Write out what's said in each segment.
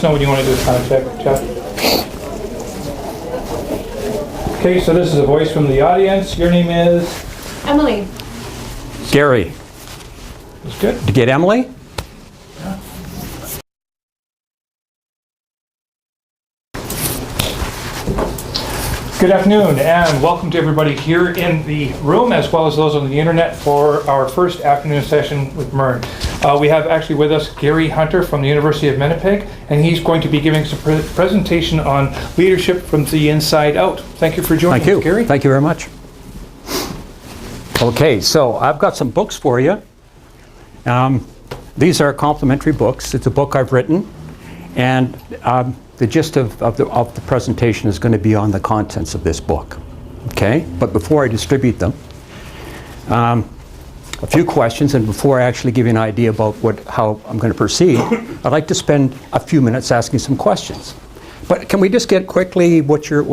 know when you want to do a sound check, Jeff. Okay, so this is a voice from the audience. Your name is? Emily. Gary. That's good. Did you get Emily? Good afternoon, and welcome to everybody here in the room, as well as those on the internet, for our first afternoon session with MERN. We have actually with us Gary Hunter from the University of Winnipeg, and he's going to be giving us a presentation on leadership from the inside out. Thank you for joining us, Gary. Thank you very much. Okay, so I've got some books for you. These are complimentary books. It's a book I've written, and the gist of the presentation is going to be on the contents of this book. Okay, but before I distribute them, a few questions, and before I actually give you an idea about how I'm going to proceed, I'd like to spend a few minutes asking some questions. But can we just get quickly what you're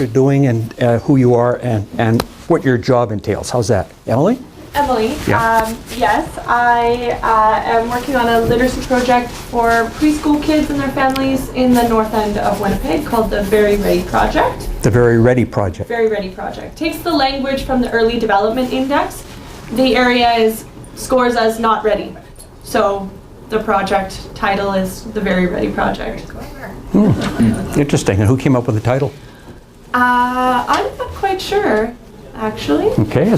doing and who you are and what your job entails? How's that, Emily? Emily. Yeah. Yes, I am working on a literacy project for preschool kids and their families in the north end of Winnipeg called the Very Ready Project. The Very Ready Project. Very Ready Project. Takes the language from the Early Development Index. The area scores as not ready. So the project title is the Very Ready Project. Interesting. And who came up with the title? I'm not quite sure, actually. Okay,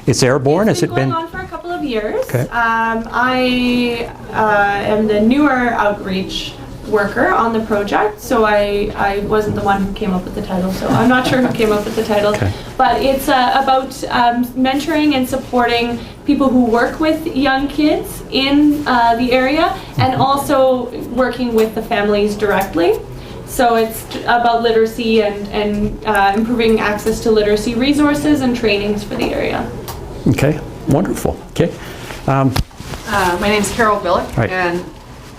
it's airborne? It's been going on for a couple of years. Okay. I am the newer outreach worker on the project, so I wasn't the one who came up with the title, so I'm not sure who came up with the title. Okay. But it's about mentoring and supporting people who work with young kids in the area, and also working with the families directly. So it's about literacy and improving access to literacy resources and trainings for the area. Okay, wonderful. Okay. My name is Carol Billick, Right. and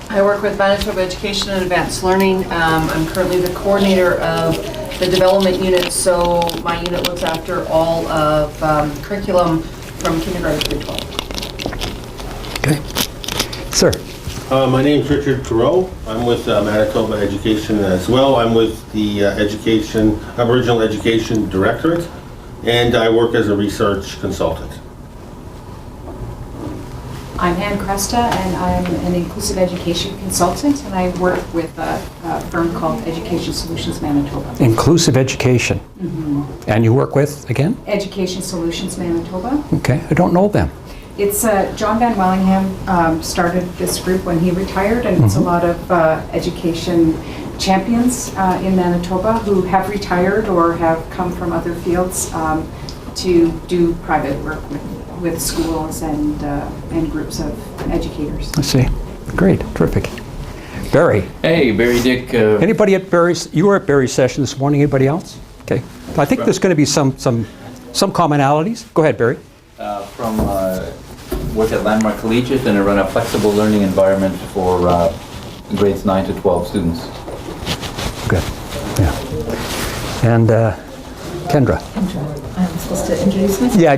I work with Manitoba Education and Advanced Learning. I'm currently the coordinator of the development unit, so my unit looks after all of curriculum from kindergarten through 12. Okay. Sir. My name's Richard Thoreau. I'm with Manitoba Education as well. I'm with the Aboriginal Education Directorate, and I work as a research consultant. I'm Ann Cresta, and I'm an inclusive education consultant, and I work with a firm called Education Solutions Manitoba. Inclusive education. Mm-hmm. And you work with, again? Education Solutions Manitoba. Okay, I don't know them. It's John Van Wellingham started this group when he retired, and it's a lot of education champions in Manitoba who have retired or have come from other fields to do private work with schools and groups of educators. I see. Great, terrific. Barry. Hey, Barry Dick. Anybody at Barry's? You were at Barry's session this morning. Anybody else? Okay. I think there's going to be some commonalities. Go ahead, Barry. From work at Landmark Collegiate, and I run a flexible learning environment for grades 9 to 12 students. Good. Yeah. And Kendra. I'm supposed to introduce myself? Yeah,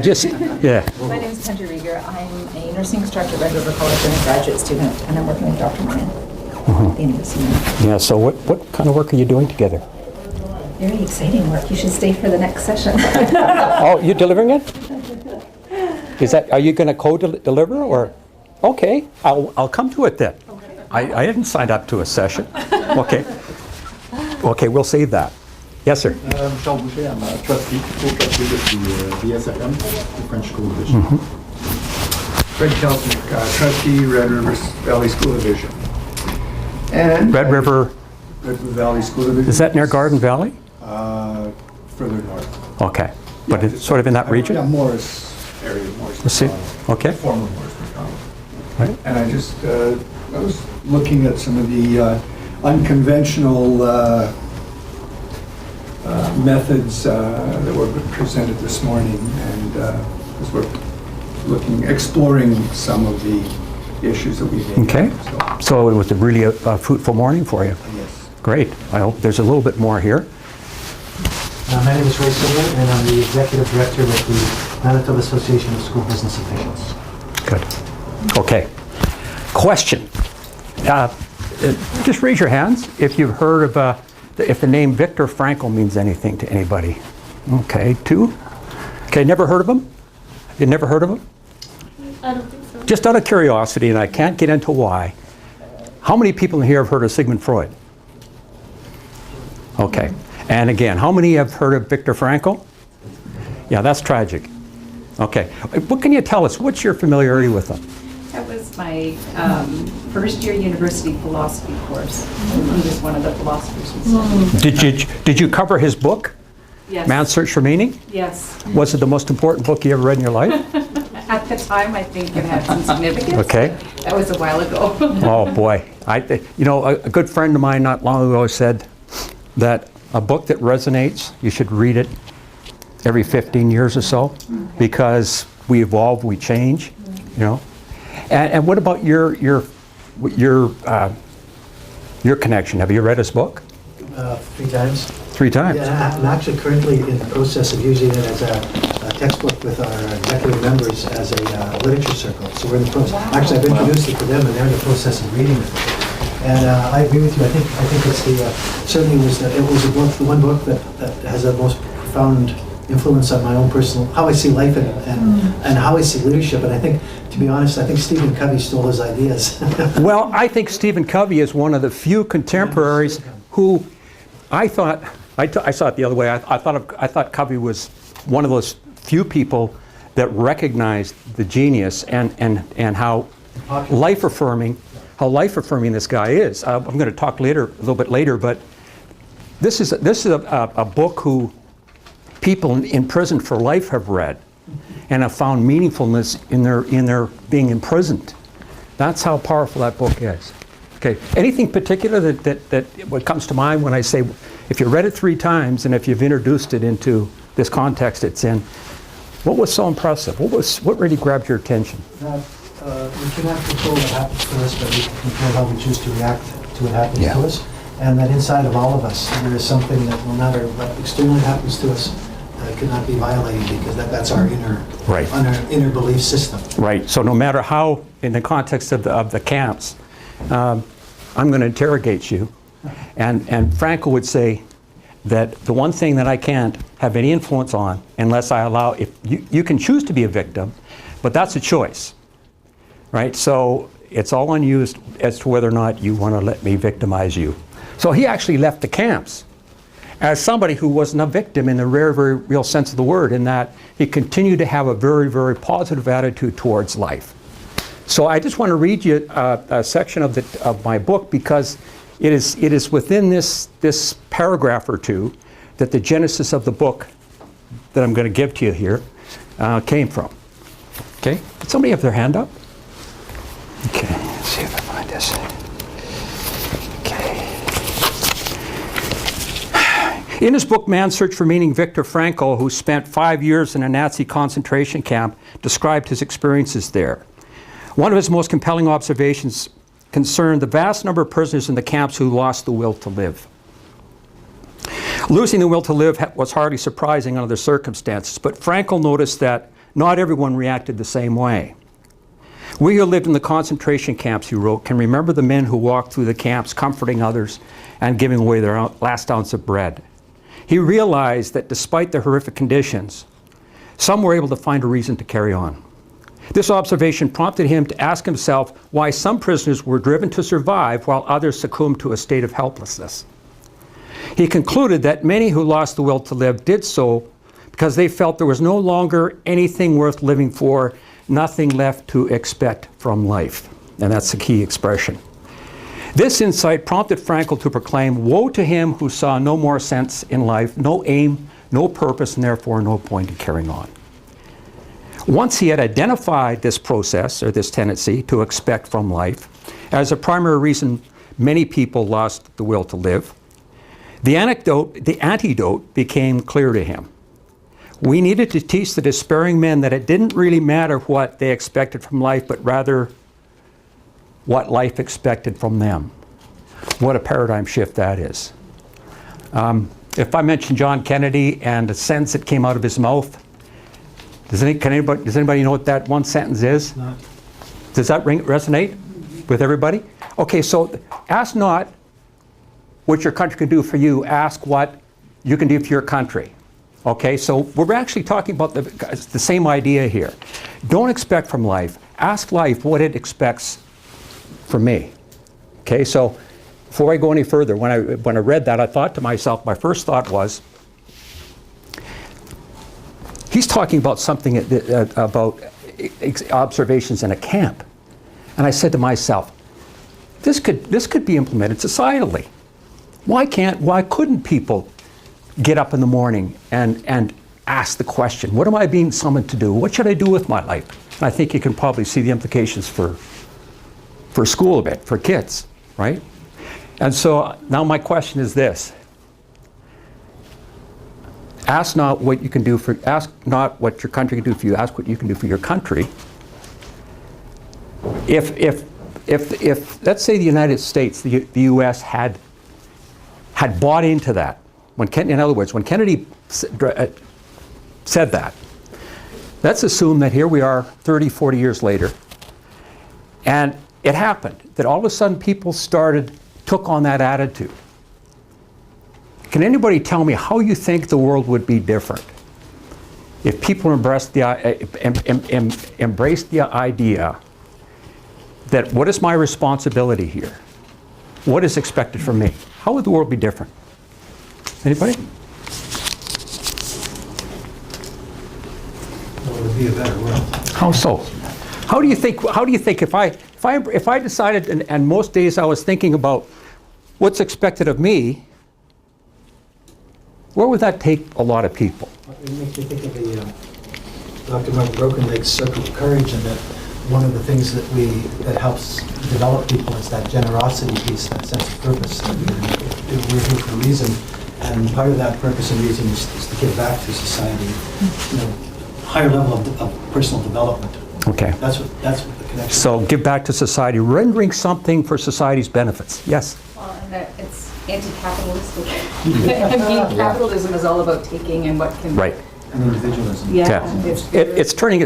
yeah. My name is Kendra Rieger. I'm a nursing instructor at Red River College and a graduate student, and I'm working with Dr. Moran at the University. Yeah, so what kind of work are you doing together? Very exciting work. You should stay for the next session. Oh, you're delivering it? Are you going to co-deliver or? Okay, I'll come to it then. I didn't sign up to a session. Okay. Okay, we'll save that. Yes, sir. Michel Boucher, I'm a trustee, co-trustee with the BSFM, the French School Division. Fred Kelsnick, trustee, Red River Valley School Division. And Red River Valley School Division. Is that near Garden Valley? Further north. Okay, but it's sort of in that region? Yeah, Morris area, Morris. Let's see. Okay. Former Morris McDonald. Right. And I was looking at some of the unconventional methods that were presented this morning, and as we're exploring some of the issues that we've Okay. So it was a really fruitful morning for you. Yes. Great. I hope there's a little bit more here. My name is Ray Silver, and I'm the Executive Director with the Manitoba Association of School Business Officials. Good. Okay. Question. just raise your hands if you've heard of, if the name Viktor Frankl means anything to anybody. Okay, 2. Okay, never heard of him? You never heard of him? I don't think so. Just out of curiosity, and I can't get into why, how many people in here have heard of Sigmund Freud? Okay. And again, how many have heard of Viktor Frankl? Yeah, that's tragic. Okay. What can you tell us? What's your familiarity with him? That was my first year university philosophy course. He was one of the philosophers we studied. Did you cover his book, Yes. Man's Search for Meaning? Yes. Was it the most important book you ever read in your life? At the time, I think it had some significance. Okay. That was a while ago. Oh boy, a good friend of mine not long ago said that a book that resonates, you should read it every 15 years or so, because we evolve, we change, you know. And what about your connection? Have you read his book? 3 times. 3 times. Yeah, I'm actually currently in the process of using it as a textbook with our executive members as a literature circle. So we're in the process. Actually, I've introduced it to them, and they're in the process of reading it. And I agree with you. I think it's certainly it was the one book that has the most profound influence on my own personal, how I see life and how I see leadership. And I think, to be honest, I think Stephen Covey stole his ideas. Well, I think Stephen Covey is one of the few contemporaries who I saw it the other way. I thought Covey was one of those few people that recognized the genius and how life affirming this guy is. I'm going to talk a little bit later, but this is a book who people in prison for life have read and have found meaningfulness in their being imprisoned. That's how powerful that book is. Okay. Anything particular that what comes to mind when I say, if you read it 3 times and if you've introduced it into this context it's in, what was so impressive? What really grabbed your attention? We cannot control what happens to us, but we can control how we choose to react to what happens to us. And that inside of all of us, there is something that no matter what externally happens to us, cannot be violated, because that's our inner belief system. Right. So no matter how, in the context of the camps, I'm going to interrogate you. And Frankl would say that the one thing that I can't have any influence on unless I allow, if you can choose to be a victim, but that's a choice, right? So it's all on you as to whether or not you want to let me victimize you. So he actually left the camps as somebody who wasn't a victim in the very, very real sense of the word, in that he continued to have a very, very positive attitude towards life. So I just want to read you a section of my book, because it is within this paragraph or two that the genesis of the book that I'm going to give to you here came from. Okay? Did somebody have their hand up? Okay, let's see if I find this. Okay. In his book, Man's Search for Meaning, Viktor Frankl, who spent 5 years in a Nazi concentration camp, described his experiences there. One of his most compelling observations concerned the vast number of prisoners in the camps who lost the will to live. Losing the will to live was hardly surprising under the circumstances, but Frankl noticed that not everyone reacted the same way. We who lived in the concentration camps, he wrote, can remember the men who walked through the camps comforting others and giving away their last ounce of bread. He realized that despite the horrific conditions, some were able to find a reason to carry on. This observation prompted him to ask himself why some prisoners were driven to survive while others succumbed to a state of helplessness. He concluded that many who lost the will to live did so because they felt there was no longer anything worth living for, nothing left to expect from life. And that's the key expression. This insight prompted Frankl to proclaim, woe to him who saw no more sense in life, no aim, no purpose, and therefore no point in carrying on. Once he had identified this process, or this tendency to expect from life, as a primary reason many people lost the will to live, the antidote became clear to him. We needed to teach the despairing men that it didn't really matter what they expected from life, but rather what life expected from them. What a paradigm shift that is. If I mention John Kennedy and the sentence that came out of his mouth, does anybody know what that one sentence is? No. Does that resonate with everybody? Okay, so ask not what your country can do for you, ask what you can do for your country. Okay, so we're actually talking about the same idea here. Don't expect from life, ask life what it expects from me. Okay, so before I go any further, when I read that, I thought to myself, my first thought was, he's talking about something about observations in a camp. And I said to myself, this could be implemented societally. Why couldn't people get up in the morning and ask the question, what am I being summoned to do? What should I do with my life? And I think you can probably see the implications for school a bit, for kids, right? And so now my question is this. Ask not what your country can do for you, ask what you can do for your country. If let's say the United States, the US had bought into that, in other words, when Kennedy said that, let's assume that here we are 30, 40 years later, and it happened that all of a sudden people took on that attitude. Can anybody tell me how you think the world would be different if people embraced the idea that what is my responsibility here? What is expected from me? How would the world be different? Anybody? Well, it would be a better world. How so? How do you think if I decided, and most days I was thinking about what's expected of me, where would that take a lot of people? It makes me think of the Dr. Mark Brokenleg's Circle of Courage, and that one of the things that helps develop people is that generosity piece, that sense of purpose. That we're here for a reason, and part of that purpose and reason is to give back to society. Higher level of personal development. Okay. That's what the connection. So give back to society, rendering something for society's benefits. Yes? Well, and that it's anti-capitalistic. I mean, capitalism is all about taking and what can... Right. And individualism. Yeah. It's turning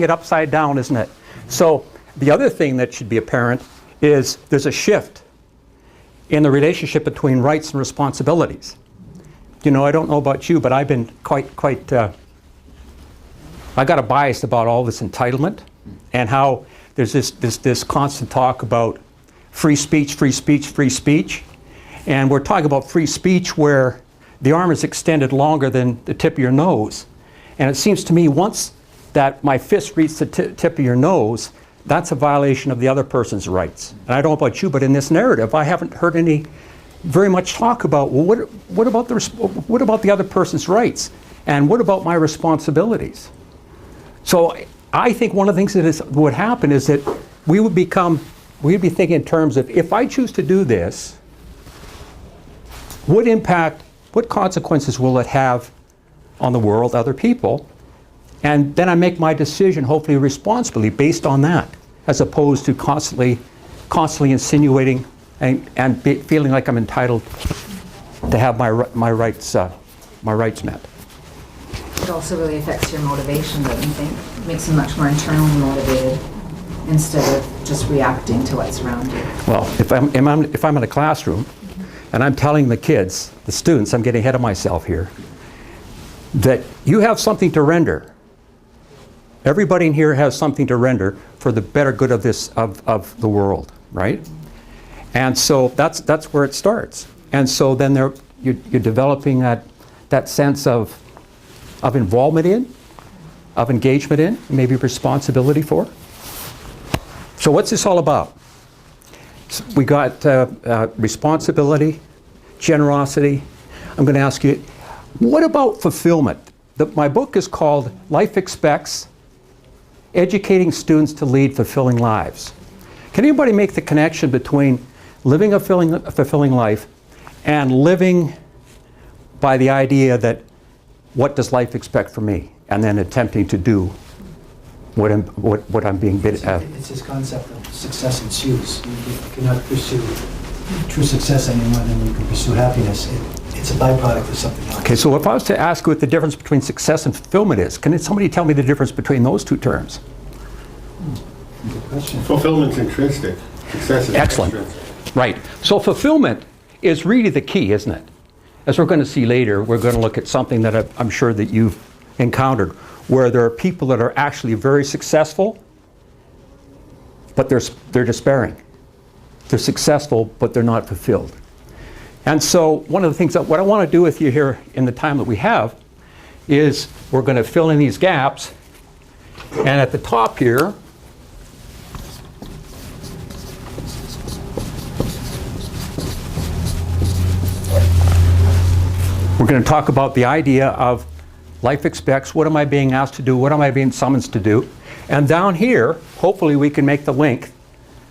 it upside down, isn't it? So the other thing that should be apparent is there's a shift in the relationship between rights and responsibilities. I don't know about you, but I've been I got a bias about all this entitlement and how there's this constant talk about free speech, free speech, free speech. And we're talking about free speech where the arm is extended longer than the tip of your nose. And it seems to me once that my fist reaches the tip of your nose, that's a violation of the other person's rights. And I don't know about you, but in this narrative, I haven't heard very much talk about, well, what about the other person's rights? And what about my responsibilities? So I think one of the things that would happen is that we'd be thinking in terms of, if I choose to do this, what consequences will it have on the world, other people? And then I make my decision, hopefully responsibly, based on that, as opposed to constantly insinuating and feeling like I'm entitled to have my rights met. It also really affects your motivation, don't you think? It makes you much more internally motivated instead of just reacting to what's around you. Well, if I'm in a classroom and I'm telling the kids, the students, I'm getting ahead of myself here, that you have something to render. Everybody in here has something to render for the better good of the world, right? And so that's where it starts. And so then you're developing that sense of involvement in, of engagement in, maybe responsibility for. So what's this all about? So we got responsibility, generosity. I'm going to ask you, what about fulfillment? My book is called Life Expects: Educating Students to Lead Fulfilling Lives. Can anybody make the connection between living a fulfilling life and living by the idea that what does life expect from me, and then attempting to do what I'm being bid at? It's this concept of success ensues. You cannot pursue true success any more than you can pursue happiness. It's a byproduct of something else. Okay, so if I was to ask you what the difference between success and fulfillment is, can somebody tell me the difference between those two terms? Good question. Fulfillment's intrinsic. Success is Excellent. extrinsic. Right. So fulfillment is really the key, isn't it? As we're going to see later, we're going to look at something that I'm sure that you've encountered, where there are people that are actually very successful, but they're despairing. They're successful, but they're not fulfilled. And so one of the things that what I want to do with you here in the time that we have is we're going to fill in these gaps. And at the top here, we're going to talk about the idea of life expects, what am I being asked to do, what am I being summoned to do. And down here, hopefully we can make the link.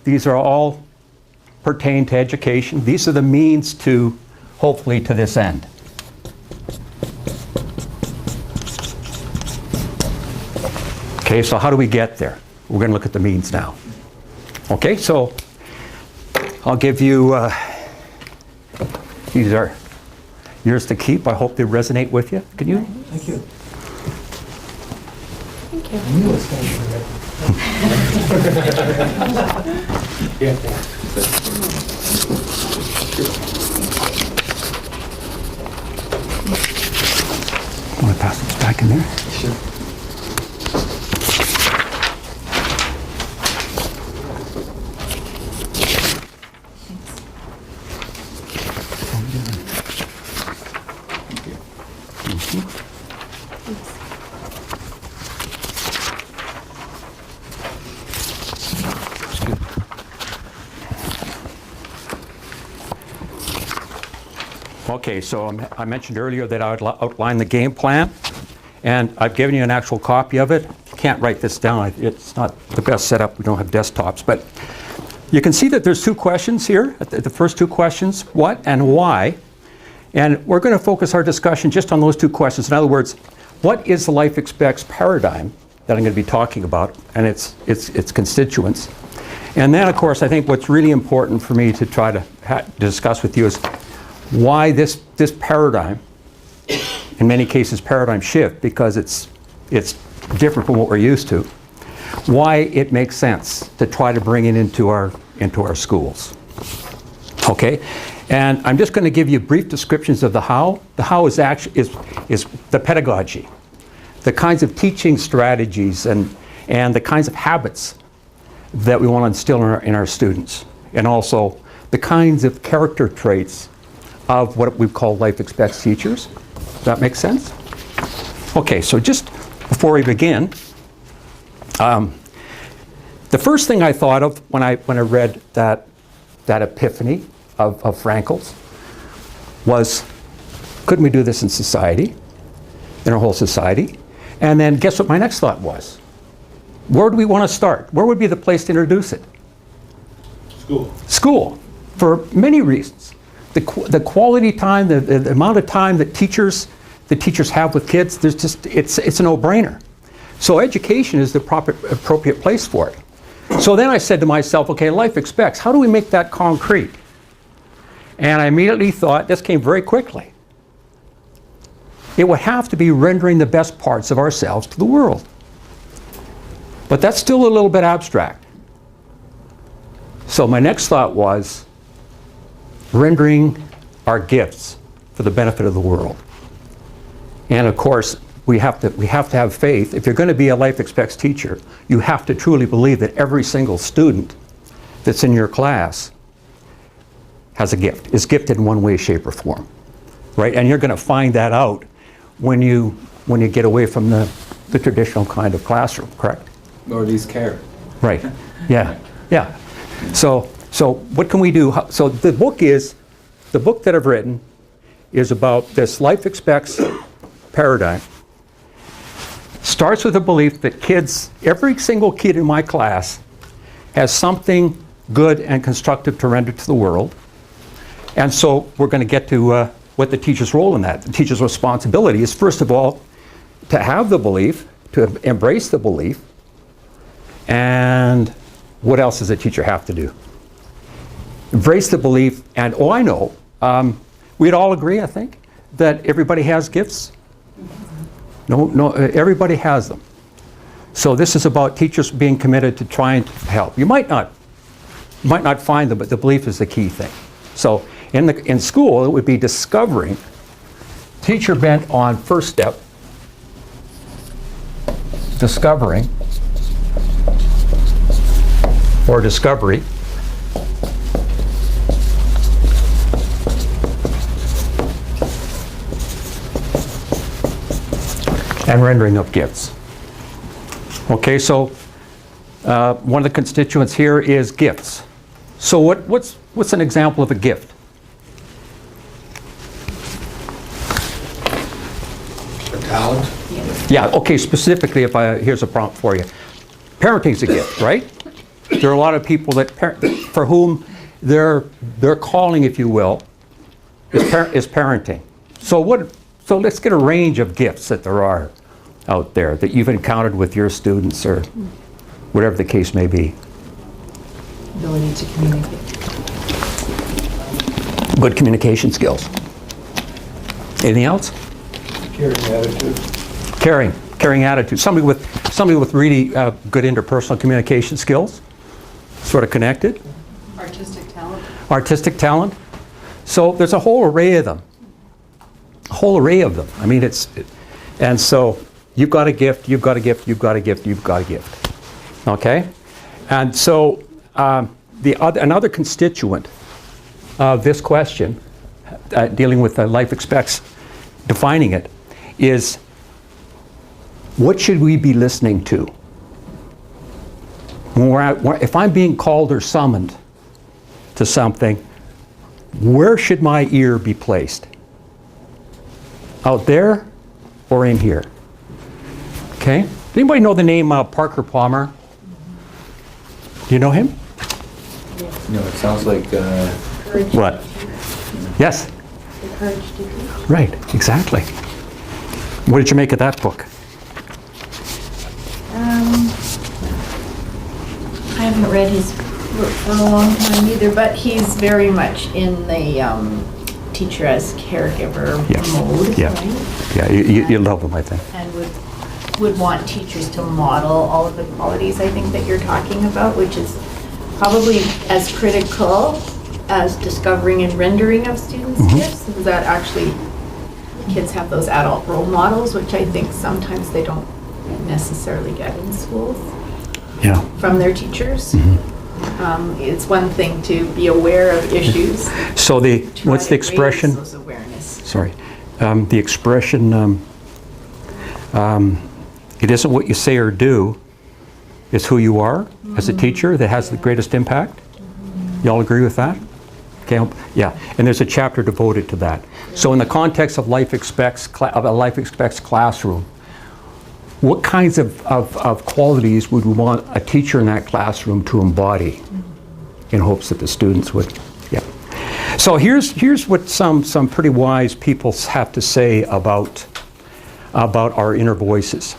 These are all pertain to education. These are the means to, hopefully, to this end. Okay, so how do we get there? We're going to look at the means now. Okay, so I'll give you, these are yours to keep. I hope they resonate with you. Can you? Thank you. Thank you. I knew it was going to be ready. Want to pass this back in there? Sure. Okay, so I mentioned earlier that I would outline the game plan, and I've given you an actual copy of it. You can't write this down. It's not the best setup. We don't have desktops, but you can see that there's two questions here. The first two questions, what and why? And we're going to focus our discussion just on those two questions. In other words, what is the Life Expects paradigm that I'm going to be talking about, and its constituents. And then, of course, I think what's really important for me to try to discuss with you is why this paradigm, in many cases paradigm shift, because it's different from what we're used to, why it makes sense to try to bring it into our schools. Okay, and I'm just going to give you brief descriptions of the how. The how is actually is the pedagogy, the kinds of teaching strategies and the kinds of habits that we want to instill in our students, and also the kinds of character traits of what we call Life Expects teachers. Does that make sense? Okay, so just before we begin, the first thing I thought of when I read that epiphany of Frankl's was, couldn't we do this in society, in our whole society? And then guess what my next thought was? Where do we want to start? Where would be the place to introduce it? School. School, for many reasons. The quality time, the amount of time that teachers have with kids, it's a no-brainer. So education is the appropriate place for it. So then I said to myself, okay, Life Expects, how do we make that concrete? And I immediately thought, this came very quickly. It would have to be rendering the best parts of ourselves to the world. But that's still a little bit abstract. So my next thought was rendering our gifts for the benefit of the world. And of course, we have to have faith. If you're going to be a Life Expects teacher, you have to truly believe that every single student that's in your class has a gift, is gifted in one way, shape, or form, right? And you're going to find that out when you get away from the traditional kind of classroom, correct? Or at least care. Right. Yeah. Yeah. So what can we do? So the book that I've written is about this Life Expects paradigm. Starts with the belief that kids, every single kid in my class, has something good and constructive to render to the world. And so we're going to get to what the teacher's role in that. The teacher's responsibility is, first of all, to have the belief, to embrace the belief. And what else does a teacher have to do? Embrace the belief, and I know, we'd all agree, I think, that everybody has gifts. No, everybody has them. So this is about teachers being committed to trying to help. You might not You might not find them, but the belief is the key thing. So in school, it would be discovering, teacher bent on first step, discovering, or discovery, and rendering of gifts. Okay, so one of the constituents here is gifts. So what's an example of a gift? A talent. Yeah, okay, specifically, here's a prompt for you. Parenting's a gift, right? There are a lot of people for whom their calling, if you will, is parenting. So let's get a range of gifts that there are out there that you've encountered with your students or whatever the case may be. Ability to communicate. Good communication skills. Anything else? Caring attitude. Caring attitude. Somebody with really good interpersonal communication skills, sort of connected. Artistic talent. So there's a whole array of them. I mean, and so you've got a gift, you've got a gift, you've got a gift, you've got a gift. Okay? And so another constituent of this question, dealing with life expects, defining it, is what should we be listening to? If I'm being called or summoned to something, where should my ear be placed? Out there or in here? Okay? Does anybody know the name Parker Palmer? Do you know him? No, it sounds like What? Yes. Right, exactly. What did you make of that book? I haven't read his book for a long time either, but he's very much in the teacher as caregiver mode, Yeah. right? Yeah, you love him, I think. And would want teachers to model all of the qualities I think that you're talking about, which is probably as critical as discovering and rendering of students' gifts, is that actually kids have those adult role models, which I think sometimes they don't necessarily get in schools from their teachers. It's one thing to be aware of issues. So what's the expression? Those awareness. Sorry. The expression, it isn't what you say or do, it's who you are as a teacher that has the greatest impact. Y'all agree with that? Okay, yeah, and there's a chapter devoted to that. So in the context of Life Expects classroom, what kinds of qualities would we want a teacher in that classroom to embody in hopes that the students would, So here's what some pretty wise people have to say about our inner voices.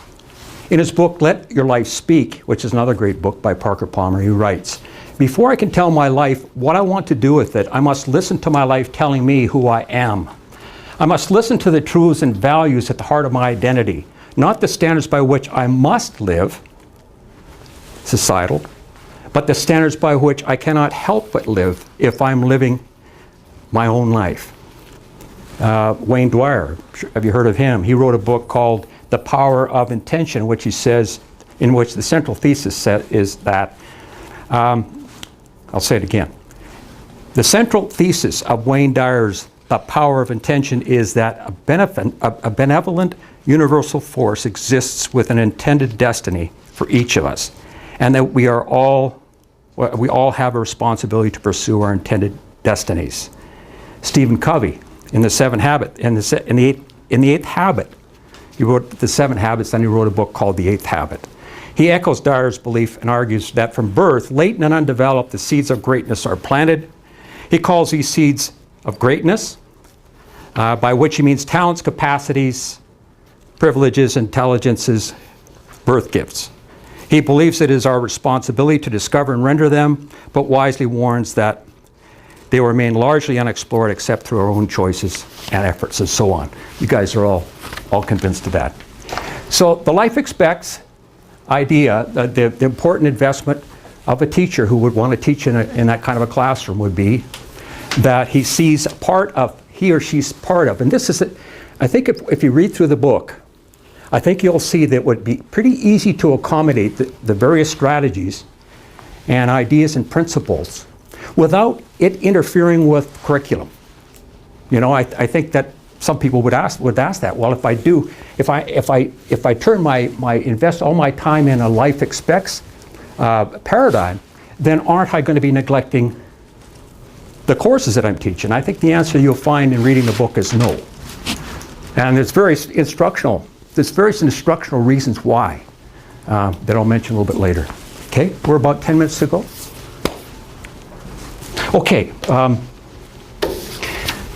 In his book, Let Your Life Speak, which is another great book by Parker Palmer, he writes, "Before I can tell my life what I want to do with it, I must listen to my life telling me who I am. I must listen to the truths and values at the heart of my identity, not the standards by which I must live, societal, but the standards by which I cannot help but live if I'm living my own life." Wayne Dwyer, have you heard of him? He wrote a book called The Power of Intention, which he says, in which the central thesis is that, I'll say it again. The central thesis of Wayne Dyer's The Power of Intention is that a benevolent universal force exists with an intended destiny for each of us, and that we all have a responsibility to pursue our intended destinies. Stephen Covey, in the Eighth Habit, he wrote the 7 Habits, then he wrote a book called The Eighth Habit. He echoes Dyer's belief and argues that from birth, latent and undeveloped, the seeds of greatness are planted. He calls these seeds of greatness, by which he means talents, capacities, privileges, intelligences, birth gifts. He believes it is our responsibility to discover and render them, but wisely warns that they will remain largely unexplored except through our own choices and efforts, and so on. You guys are all convinced of that. So the Life Expects idea, the important investment of a teacher who would want to teach in that kind of a classroom would be that he sees he or she's part of, and this is, I think if you read through the book, I think you'll see that it would be pretty easy to accommodate the various strategies and ideas and principles without it interfering with curriculum. You know, I think that some people would ask that. Well, if I turn invest all my time in a life expects paradigm, then aren't I going to be neglecting the courses that I'm teaching? I think the answer you'll find in reading the book is no. And it's very instructional. There's various instructional reasons why that I'll mention a little bit later. Okay, we're about 10 minutes to go. Okay,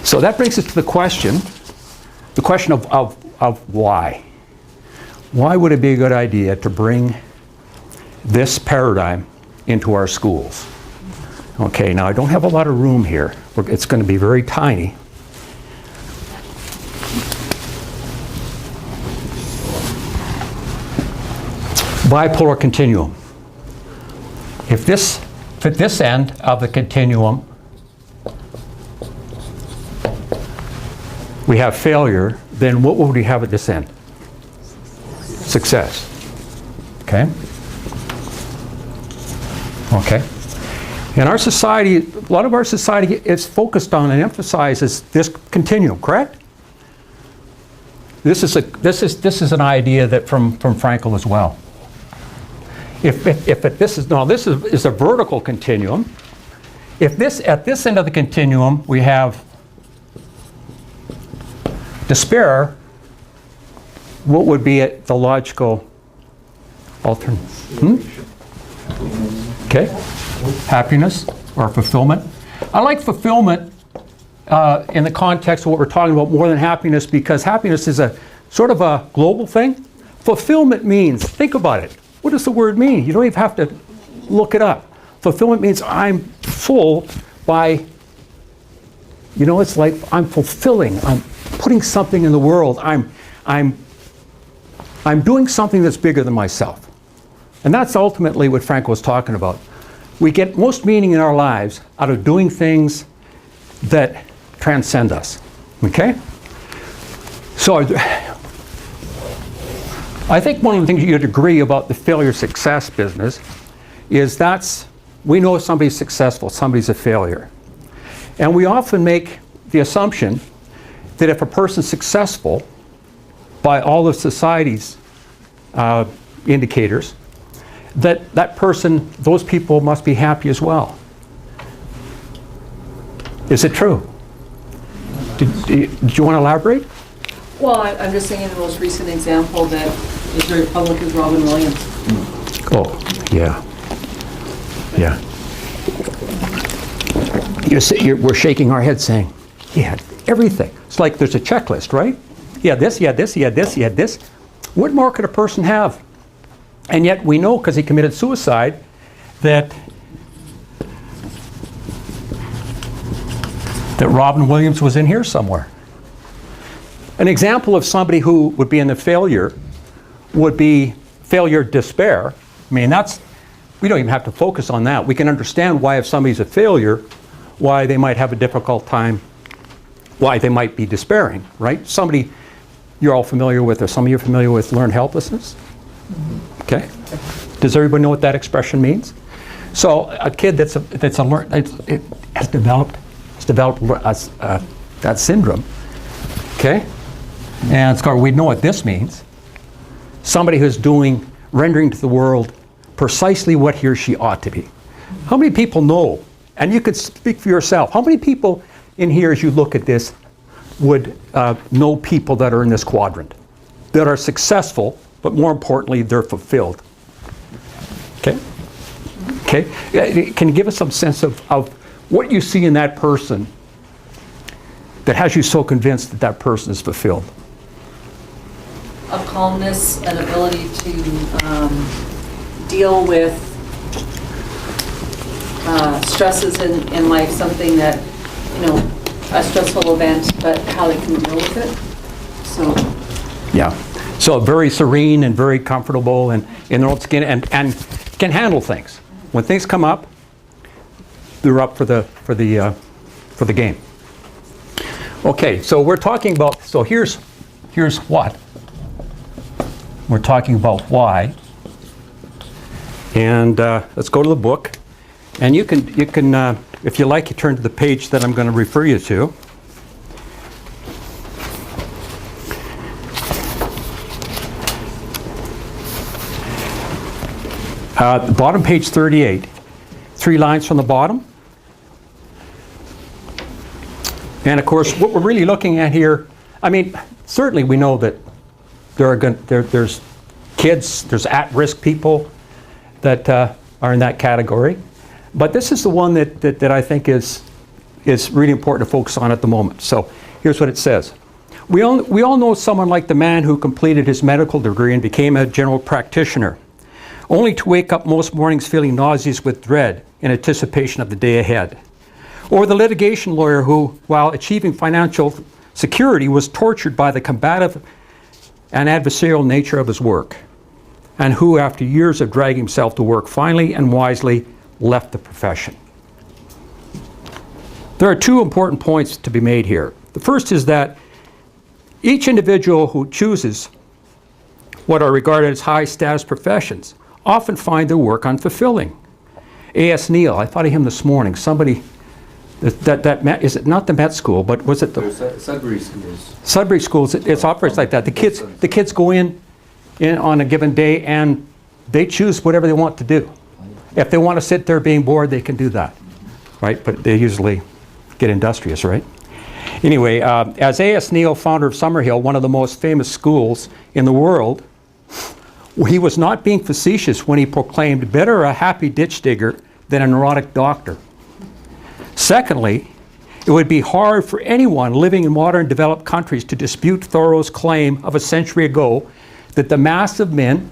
so that brings us to the question of why. Why would it be a good idea to bring this paradigm into our schools? Okay, now I don't have a lot of room here. It's going to be very tiny. Bipolar continuum. If at this end of the continuum we have failure, then what would we have at this end? Success. Okay? Okay. In our society, a lot of our society is focused on and emphasizes this continuum, correct? This is an idea that from Frankl as well. If this is a vertical continuum. If at this end of the continuum we have despair, what would be the logical alternative? Okay, happiness or fulfillment. I like fulfillment in the context of what we're talking about more than happiness, because happiness is a sort of a global thing. Fulfillment means, think about it. What does the word mean? You don't even have to look it up. Fulfillment means I'm full by, you know, it's like I'm fulfilling. I'm putting something in the world. I'm doing something that's bigger than myself. And that's ultimately what Frankl was talking about. We get most meaning in our lives out of doing things that transcend us. Okay? So I think one of the things you'd agree about the failure-success business is we know somebody's successful, somebody's a failure. And we often make the assumption that if a person's successful by all of society's indicators, that person, those people must be happy as well. Is it true? Did you want to elaborate? Well, I'm just saying the most recent example that is very public is Robin Williams. Oh, yeah. Yeah. We're shaking our heads saying, he had everything. It's like there's a checklist, right? He had this, he had this, he had this, he had this. What more could a person have? And yet we know, because he committed suicide, that Robin Williams was in here somewhere. An example of somebody who would be in the failure would be failure despair. I mean, we don't even have to focus on that. We can understand why, if somebody's a failure, why they might have a difficult time, why they might be despairing, right? Somebody you're all familiar with, or some of you are familiar with, learned helplessness. Okay? Does everybody know what that expression means? So a kid that has developed that syndrome. Okay? And we know what this means. Somebody who's rendering to the world precisely what he or she ought to be. How many people know, and you could speak for yourself, how many people in here, as you look at this, would know people that are in this quadrant, that are successful, but more importantly, they're fulfilled? Okay? Okay? Can you give us some sense of what you see in that person that has you so convinced that that person is fulfilled? A calmness, an ability to deal with stresses in life, something that, a stressful event, but how they can deal with it. So. Yeah. So very serene and very comfortable and in their own skin and can handle things. when things come up, they're up for the game. Okay, so we're talking about, so here's what. We're talking about why. And let's go to the book. And you can, if you like, you turn to the page that I'm going to refer you to. The bottom, page 38. 3 lines from the bottom. And of course, what we're really looking at here, I mean, certainly we know that there's kids, there's at-risk people that are in that category. But this is the one that I think is really important to focus on at the moment. So here's what it says. We all know someone like the man who completed his medical degree and became a general practitioner, only to wake up most mornings feeling nauseous with dread in anticipation of the day ahead. Or the litigation lawyer who, while achieving financial security, was tortured by the combative and adversarial nature of his work, and who, after years of dragging himself to work, finally and wisely left the profession. There are 2 important points to be made here. The first is that each individual who chooses what are regarded as high-status professions often find their work unfulfilling. A.S. Neil, I thought of him this morning. Somebody, is it not the Met School, but was it the Sudbury Schools? Sudbury Schools? It operates like that. The kids go in on a given day and they choose whatever they want to do. If they want to sit there being bored, they can do that, right? But they usually get industrious, right? Anyway, as A.S. Neil, founder of Summerhill, one of the most famous schools in the world, he was not being facetious when he proclaimed, "Better a happy ditch digger than a neurotic doctor." Secondly, it would be hard for anyone living in modern developed countries to dispute Thoreau's claim of a century ago that the mass of men,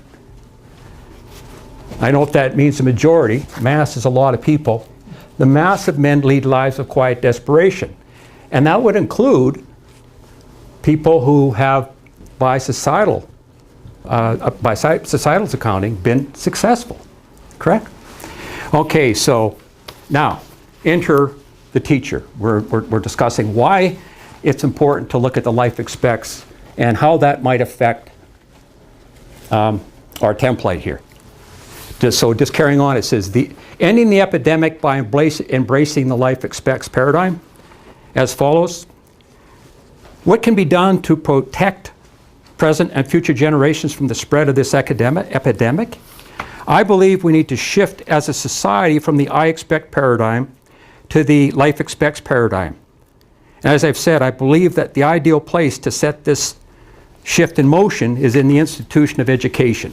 I don't know if that means the majority, mass is a lot of people, the mass of men lead lives of quiet desperation. And that would include people who have, by societal's accounting, been successful. Correct? Okay, so now enter the teacher. We're discussing why it's important to look at the life expects and how that might affect our template here. Just carrying on, it says, ending the epidemic by embracing the life expects paradigm as follows. What can be done to protect present and future generations from the spread of this epidemic? I believe we need to shift as a society from the I expect paradigm to the life expects paradigm. And as I've said, I believe that the ideal place to set this shift in motion is in the institution of education.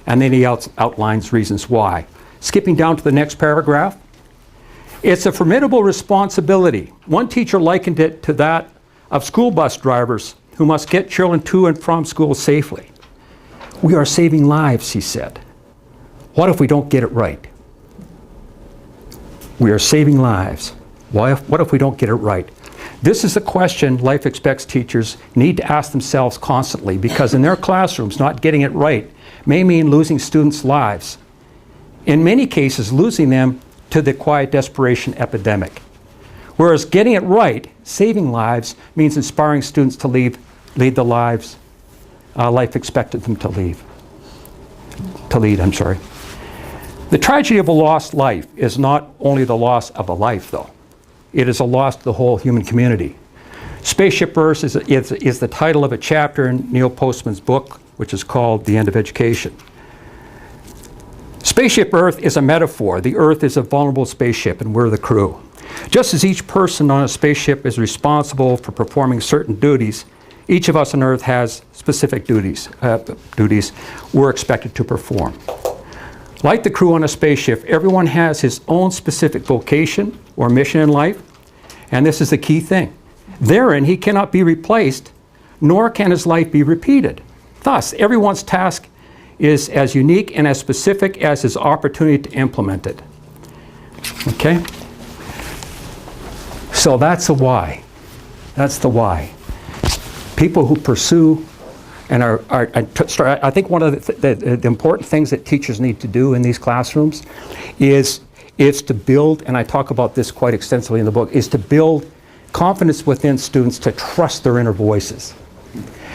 And then he outlines reasons why. Skipping down to the next paragraph. It's a formidable responsibility. One teacher likened it to that of school bus drivers who must get children to and from school safely. We are saving lives, he said. What if we don't get it right? We are saving lives. What if we don't get it right? This is a question life expects teachers need to ask themselves constantly, because in their classrooms, not getting it right may mean losing students' lives. In many cases, losing them to the quiet desperation epidemic. Whereas getting it right, saving lives, means inspiring students to lead the lives life expected them to lead. The tragedy of a lost life is not only the loss of a life, though. It is a loss to the whole human community. Spaceship Earth is the title of a chapter in Neil Postman's book, which is called The End of Education. Spaceship Earth is a metaphor. The Earth is a vulnerable spaceship, and we're the crew. Just as each person on a spaceship is responsible for performing certain duties, each of us on Earth has specific duties we're expected to perform. Like the crew on a spaceship, everyone has his own specific vocation or mission in life, and this is the key thing. Therein, he cannot be replaced, nor can his life be repeated. Thus, everyone's task is as unique and as specific as his opportunity to implement it. Okay? So that's the why. That's the why. People who pursue And I think one of the important things that teachers need to do in these classrooms is to build, and I talk about this quite extensively in the book, is to build confidence within students to trust their inner voices,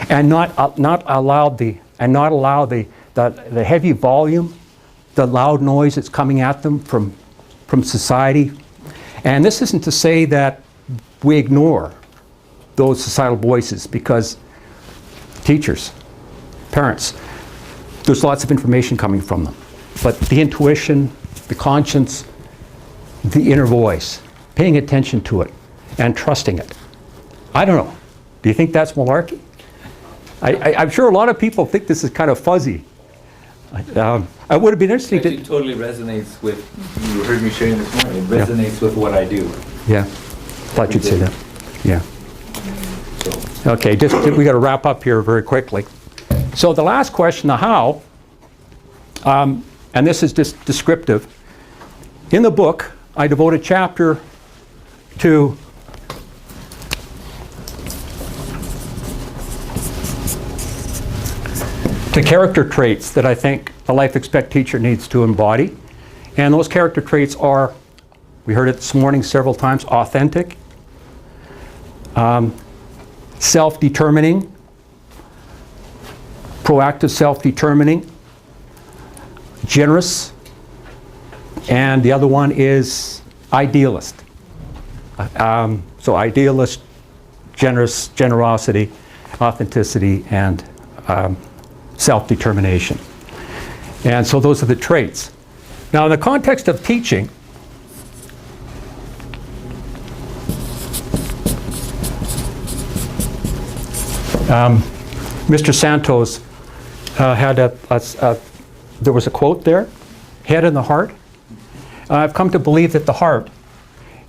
and not allow the heavy volume, the loud noise that's coming at them from society. And this isn't to say that we ignore those societal voices, because teachers, parents, there's lots of information coming from them. But the intuition, the conscience, the inner voice, paying attention to it and trusting it. I don't know. Do you think that's malarkey? I'm sure a lot of people think this is kind of fuzzy. I would have been interesting It actually totally resonates with, you heard me sharing this morning, it resonates with what I do. Yeah, thought you'd say that. Yeah. Okay, we got to wrap up here very quickly. So the last question, the how, and this is just descriptive. In the book, I devote a chapter to character traits that I think a life expect teacher needs to embody. And those character traits are, we heard it this morning several times, authentic, self-determining, proactive self-determining, generous, and the other one is idealist. So idealist, generous, generosity, authenticity, and self-determination. And so those are the traits. Now, in the context of teaching, Mr. Santos had there was a quote there, head and the heart. I've come to believe that the heart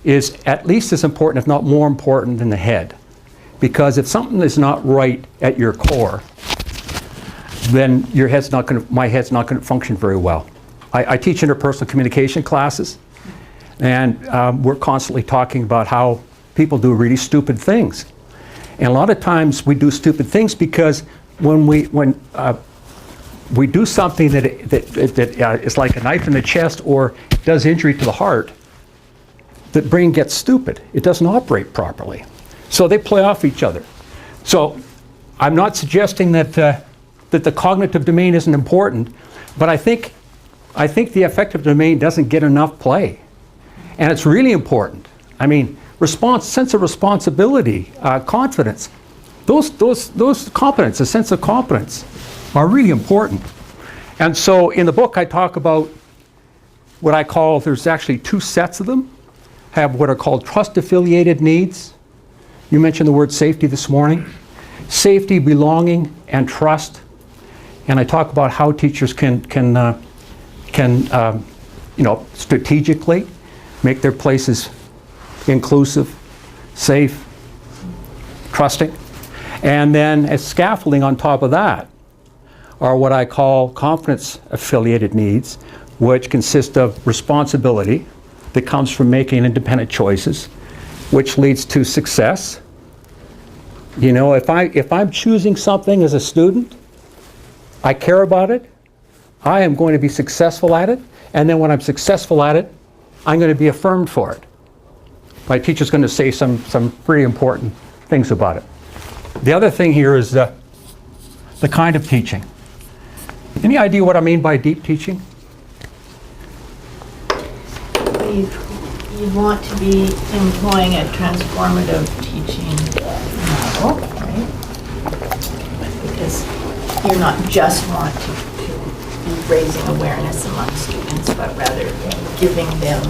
is at least as important, if not more important, than the head. Because if something is not right at your core, then my head's not going to function very well. I teach interpersonal communication classes, and we're constantly talking about how people do really stupid things. And a lot of times we do stupid things because when we do something that is like a knife in the chest or does injury to the heart, the brain gets stupid. It doesn't operate properly. So they play off each other. So I'm not suggesting that the cognitive domain isn't important, but I think the affective domain doesn't get enough play. And it's really important. I mean, sense of responsibility, confidence, those competence, a sense of competence are really important. And so in the book I talk about what I call, there's actually two sets of them, have what are called trust-affiliated needs. You mentioned the word safety this morning. Safety, belonging, and trust. And I talk about how teachers can strategically make their places inclusive, safe, trusting. And then as scaffolding on top of that are what I call confidence-affiliated needs, which consist of responsibility that comes from making independent choices, which leads to success. You know, if I'm choosing something as a student, I care about it, I am going to be successful at it, and then when I'm successful at it, I'm going to be affirmed for it. My teacher's going to say some pretty important things about it. The other thing here is the kind of teaching. Any idea what I mean by deep teaching? You want to be employing a transformative teaching model, right? Because you're not just want to be raising awareness among students, but rather giving them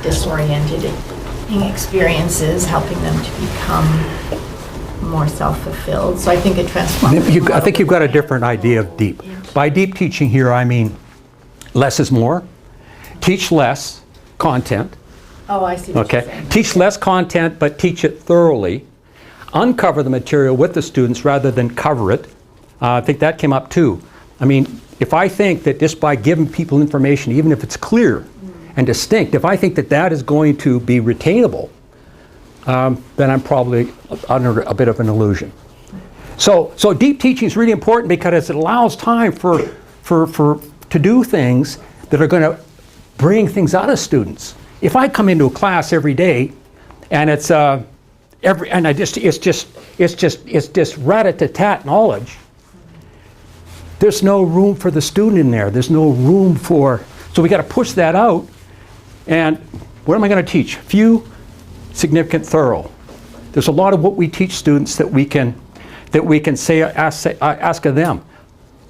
disoriented experiences, helping them to become more self-fulfilled. So I think a transformative I think you've got a different idea of deep. By deep teaching here, I mean less is more. Teach less content. Oh, I see what you're saying. Teach less content, but teach it thoroughly. Uncover the material with the students rather than cover it. I think that came up too. I mean, if I think that just by giving people information, even if it's clear and distinct, if I think that that is going to be retainable, then I'm probably under a bit of an illusion. So deep teaching is really important because it allows time to do things that are going to bring things out of students. If I come into a class every day and it's just rat-a-tat-tat knowledge, there's no room for the student in there. There's no room for, so we got to push that out. And what am I going to teach? Few, significant, thorough. There's a lot of what we teach students that we can ask of them.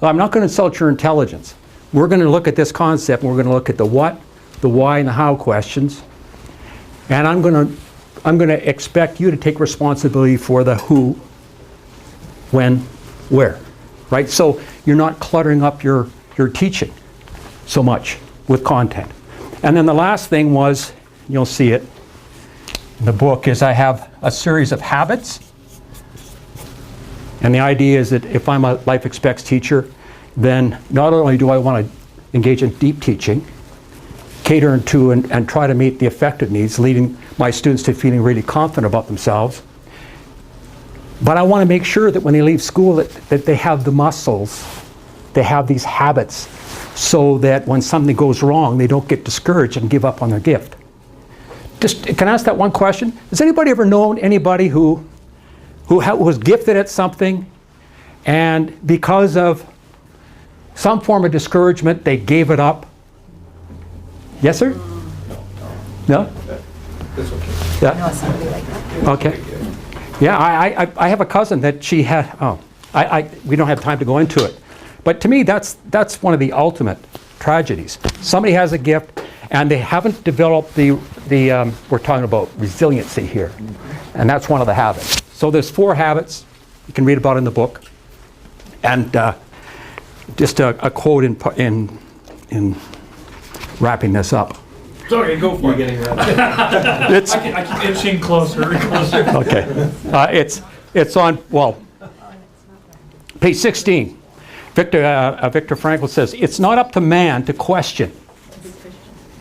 I'm not going to insult your intelligence. We're going to look at this concept, and we're going to look at the what, the why, and the how questions. And I'm going to expect you to take responsibility for the who, when, where, right? So you're not cluttering up your teaching so much with content. And then the last thing was, you'll see it in the book, is I have a series of habits. And the idea is that if I'm a Life Expects teacher, then not only do I want to engage in deep teaching, cater to and try to meet the affective needs, leading my students to feeling really confident about themselves, but I want to make sure that when they leave school that they have the muscles, they have these habits, so that when something goes wrong, they don't get discouraged and give up on their gift. Just, can I ask that one question? Has anybody ever known anybody who was gifted at something, and because of some form of discouragement, they gave it up? Yes, sir? No? That's okay. Yeah? I know somebody like that. Okay. Yeah, I have a cousin that she had, we don't have time to go into it. But to me, that's one of the ultimate tragedies. Somebody has a gift, and they haven't developed we're talking about resiliency here. And that's one of the habits. So there's 4 habits you can read about in the book. And just a quote in wrapping this up. Sorry, go for it. I keep inching closer and closer. Okay. It's on, well, page 16. Viktor Frankl says, "It's not up to man to question.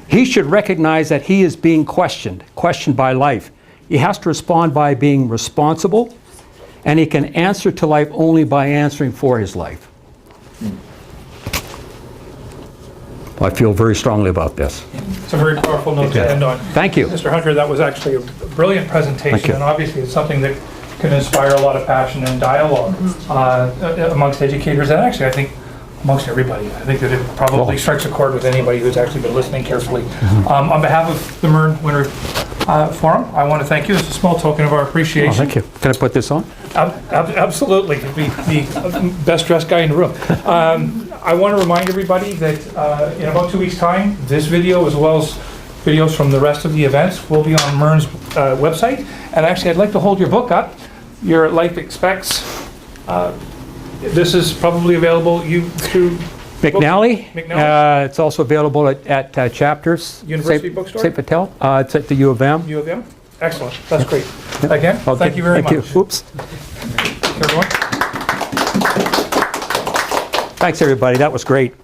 He should recognize that he is being questioned by life. He has to respond by being responsible, and he can answer to life only by answering for his life." I feel very strongly about this. It's a very powerful note to end on. Thank you. Mr. Hunter, that was actually a brilliant presentation, and obviously it's something that can inspire a lot of passion and dialogue amongst educators, and actually I think amongst everybody. I think that it probably strikes a chord with anybody who's actually been listening carefully. On behalf of the MERN Winter Forum, I want to thank you. It's a small token of our appreciation. Oh, thank you. Can I put this on? Absolutely. You'd be the best dressed guy in the room. I want to remind everybody that in about 2 weeks' time, this video, as well as videos from the rest of the events, will be on MERN's website. And actually, I'd like to hold your book up, your Life Expects. This is probably available through McNally. McNally. It's also available at Chapters. University Bookstore? St. Patel. It's at the U of M. U of M? Excellent. That's great. Again, Okay. thank you very much. Thank you. Oops. Everyone. Thanks, everybody. That was great.